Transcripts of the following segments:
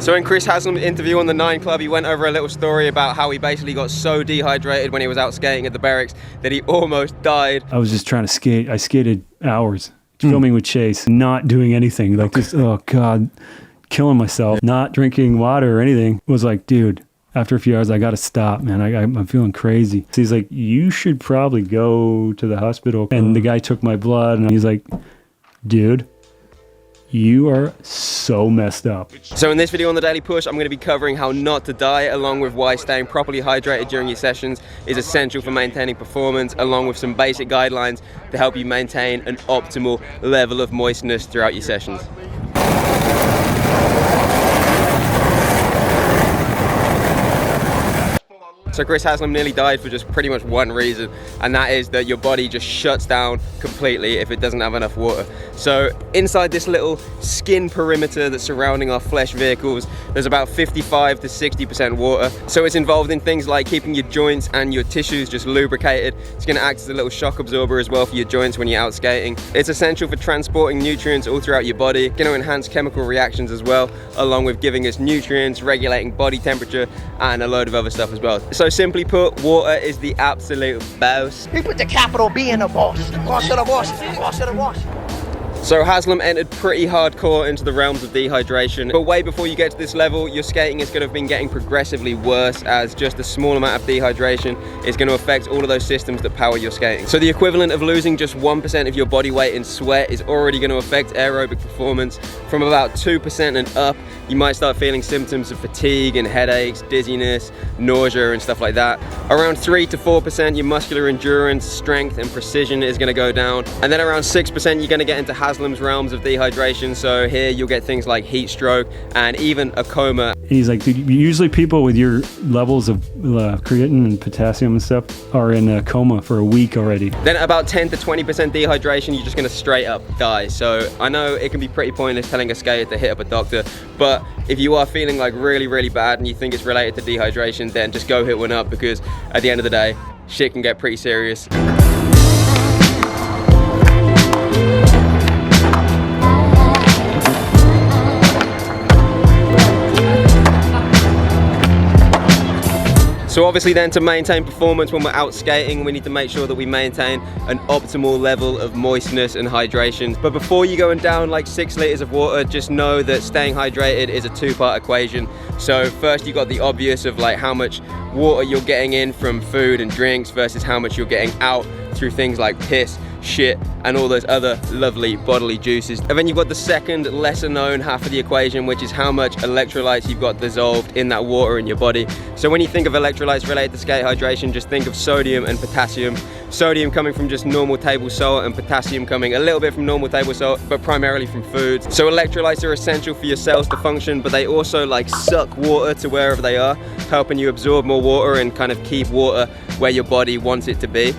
So in Chris Haslam's interview on the 9 Club, he went over a little story about how he basically got so dehydrated when he was out skating at the barracks that he almost died. I was just trying to skate. I skated hours, filming with Chase, not doing anything. Like just, oh God, killing myself, not drinking water or anything. It was like, dude, after a few hours, I got to stop, man. I'm feeling crazy. So he's like, you should probably go to the hospital. And the guy took my blood and he's like, dude, you are so messed up. So in this video on the Daily Push, I'm going to be covering how not to diet, along with why staying properly hydrated during your sessions is essential for maintaining performance, along with some basic guidelines to help you maintain an optimal level of moistness throughout your sessions. So Chris Haslam nearly died for just pretty much one reason, and that is that your body just shuts down completely if it doesn't have enough water. So inside this little skin perimeter that's surrounding our flesh vehicles, there's about 55 to 60% water. So it's involved in things like keeping your joints and your tissues just lubricated. It's going to act as a little shock absorber as well for your joints when you're out skating. It's essential for transporting nutrients all throughout your body, going to enhance chemical reactions as well, along with giving us nutrients, regulating body temperature, and a load of other stuff as well. So simply put, water is the absolute boss. He put the capital B in the boss. Boss of the boss. Boss of the boss. So Haslam entered pretty hardcore into the realms of dehydration, but way before you get to this level, your skating is going to have been getting progressively worse, as just a small amount of dehydration is going to affect all of those systems that power your skating. So the equivalent of losing just 1% of your body weight in sweat is already going to affect aerobic performance. From about 2% and up, you might start feeling symptoms of fatigue and headaches, dizziness, nausea and stuff like that. Around 3 to 4%, your muscular endurance, strength and precision is going to go down. And then around 6%, you're going to get into Haslam's realms of dehydration. So here you'll get things like heat stroke and even a coma. And he's like, dude, usually people with your levels of creatine and potassium and stuff are in a coma for a week already. Then about 10 to 20% dehydration, you're just going to straight up die. So I know it can be pretty pointless telling a skater to hit up a doctor, but if you are feeling like really bad and you think it's related to dehydration, then just go hit one up, because at the end of the day, shit can get pretty serious. So obviously then, to maintain performance when we're out skating, we need to make sure that we maintain an optimal level of moistness and hydration. But before you go and down like 6 liters of water, just know that staying hydrated is a 2-part equation. So first you got the obvious of like how much water you're getting in from food and drinks versus how much you're getting out through things like piss, shit, and all those other lovely bodily juices. And then you've got the second, lesser known half of the equation, which is how much electrolytes you've got dissolved in that water in your body. So when you think of electrolytes related to skate hydration, just think of sodium and potassium. Sodium coming from just normal table salt, and potassium coming a little bit from normal table salt, but primarily from foods. So electrolytes are essential for your cells to function, but they also like suck water to wherever they are, helping you absorb more water and kind of keep water where your body wants it to be.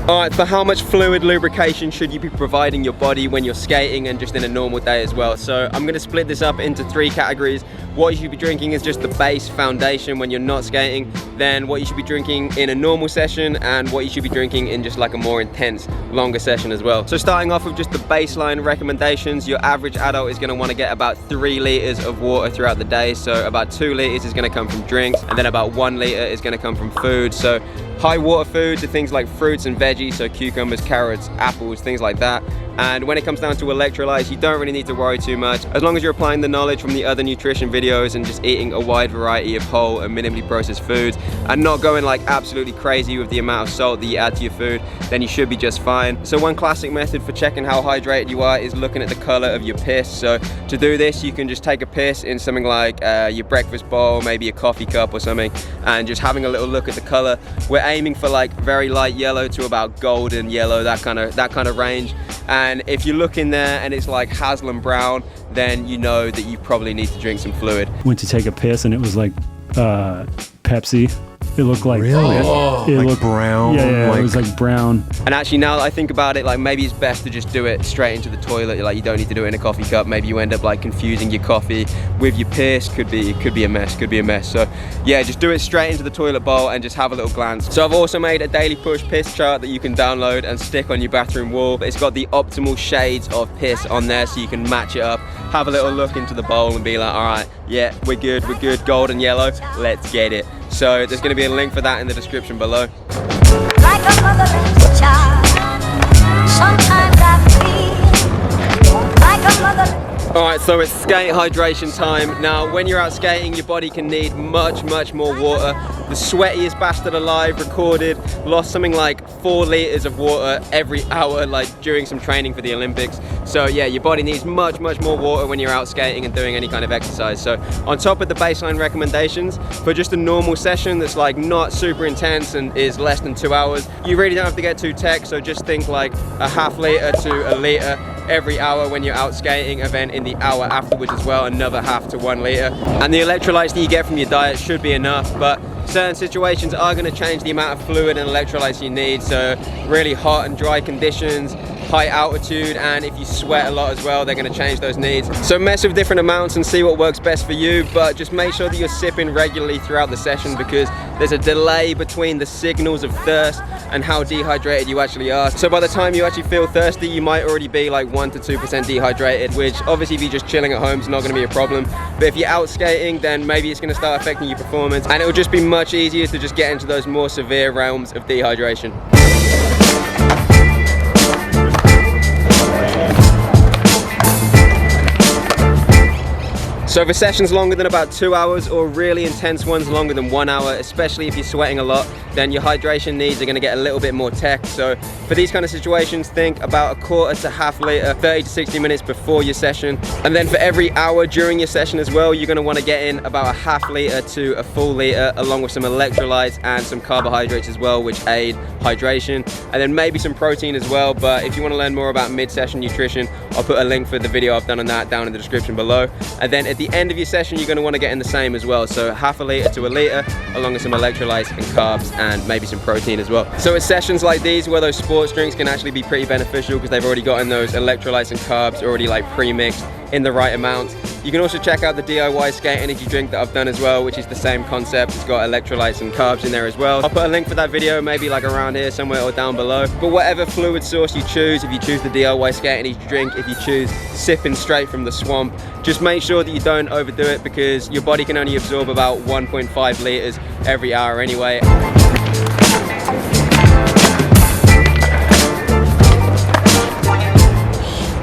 Alright, for how much fluid lubrication should you be providing your body when you're skating and just in a normal day as well? So I'm going to split this up into 3 categories. What you should be drinking is just the base foundation when you're not skating, then what you should be drinking in a normal session, and what you should be drinking in just like a more intense, longer session as well. So starting off with just the baseline recommendations, your average adult is going to want to get about 3 liters of water throughout the day. So about 2 liters is going to come from drinks, and then about 1 liter is going to come from food. So high water foods are things like fruits and veggies, so cucumbers, carrots, apples, things like that. And when it comes down to electrolytes, you don't really need to worry too much, as long as you're applying the knowledge from the other nutrition videos and just eating a wide variety of whole and minimally processed foods, and not going like absolutely crazy with the amount of salt that you add to your food, then you should be just fine. So one classic method for checking how hydrated you are is looking at the color of your piss. So to do this, you can just take a piss in something like your breakfast bowl, maybe a coffee cup or something, and just having a little look at the color. We're aiming for like very light yellow to about golden yellow, that kind of range. And if you look in there and it's like Haslam brown, then you know that you probably need to drink some fluid. Went to take a piss and it was like Pepsi It looked like Really? it Like looked brown, Yeah, like- it was like brown. And actually, now that I think about it, like maybe it's best to just do it straight into the toilet. Like you don't need to do it in a coffee cup. Maybe you end up like confusing your coffee with your piss. Could be a mess. So yeah, just do it straight into the toilet bowl and just have a little glance. So I've also made a daily push piss chart that you can download and stick on your bathroom wall. It's got the optimal shades of piss on there, so you can match it up. Have a little look into the bowl and be like, all right, yeah, we're good, gold and yellow, let's get it. So there's gonna be a link for that in the description below. Like a motherless child, sometimes I feel like a motherless. All right, so it's skate hydration time. Now, when you're out skating, your body can need much more water. The sweatiest bastard alive recorded lost something like 4 liters of water every hour, like during some training for the Olympics. So yeah, your body needs much more water when you're out skating and doing any kind of exercise. So on top of the baseline recommendations, for just a normal session that's like not super intense and is less than 2 hours, you really don't have to get too tech. So just think like a half liter to a liter every hour when you're out skating, and then in the hour afterwards as well, another half to 1 liter. And the electrolytes that you get from your diet should be enough, but certain situations are going to change the amount of fluid and electrolytes you need. So really hot and dry conditions, high altitude, and if you sweat a lot as well, they're going to change those needs. So mess with different amounts and see what works best for you, but just make sure that you're sipping regularly throughout the session, because there's a delay between the signals of thirst and how dehydrated you actually are. So by the time you actually feel thirsty, you might already be like 1 to 2% dehydrated, which obviously if you're just chilling at home, it's not going to be a problem. But if you're out skating, then maybe it's going to start affecting your performance, and it will just be much easier to just get into those more severe realms of dehydration. So for sessions longer than about 2 hours, or really intense ones longer than 1 hour, especially if you're sweating a lot, then your hydration needs are going to get a little bit more tech. So for these kind of situations, think about a quarter to half liter, 30 to 60 minutes before your session. And then for every hour during your session as well, you're going to want to get in about a half liter to a full liter, along with some electrolytes and some carbohydrates as well, which aid hydration, and then maybe some protein as well. But if you want to learn more about mid-session nutrition, I'll put a link for the video I've done on that down in the description below. And then at the end of your session, you're going to want to get in the same as well, so half a liter to a liter, along with some electrolytes and carbs and maybe some protein as well. So at sessions like these, where those sports drinks can actually be pretty beneficial because they've already gotten those electrolytes and carbs already like pre-mixed in the right amount. You can also check out the DIY skate energy drink that I've done as well, which is the same concept. It's got electrolytes and carbs in there as well. I'll put a link for that video maybe like around here somewhere or down below. But whatever fluid source you choose, if you choose the DIY skate energy drink, if you choose sipping straight from the swamp, just make sure that you don't overdo it, because your body can only absorb about 1.5 liters every hour anyway.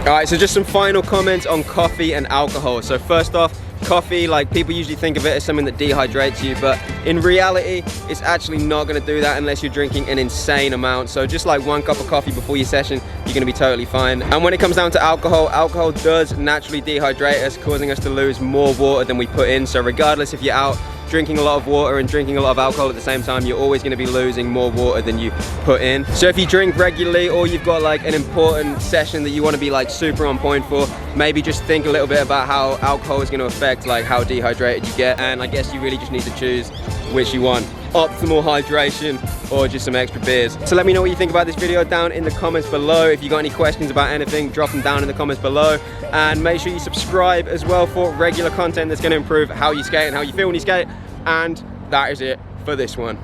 Alright, so just some final comments on coffee and alcohol. So first off, coffee, like people usually think of it as something that dehydrates you, but in reality, it's actually not going to do that unless you're drinking an insane amount. So just like 1 cup of coffee before your session, you're going to be totally fine. And when it comes down to alcohol, alcohol does naturally dehydrate us, causing us to lose more water than we put in. So regardless if you're out drinking a lot of water and drinking a lot of alcohol at the same time, you're always going to be losing more water than you put in. So if you drink regularly, or you've got like an important session that you want to be like super on point for, maybe just think a little bit about how alcohol is going to affect like how dehydrated you get. And I guess you really just need to choose which you want: optimal hydration or just some extra beers. So let me know what you think about this video down in the comments below. If you got any questions about anything, drop them down in the comments below, and make sure you subscribe as well for regular content that's going to improve how you skate and how you feel when you skate. And that is it for this one.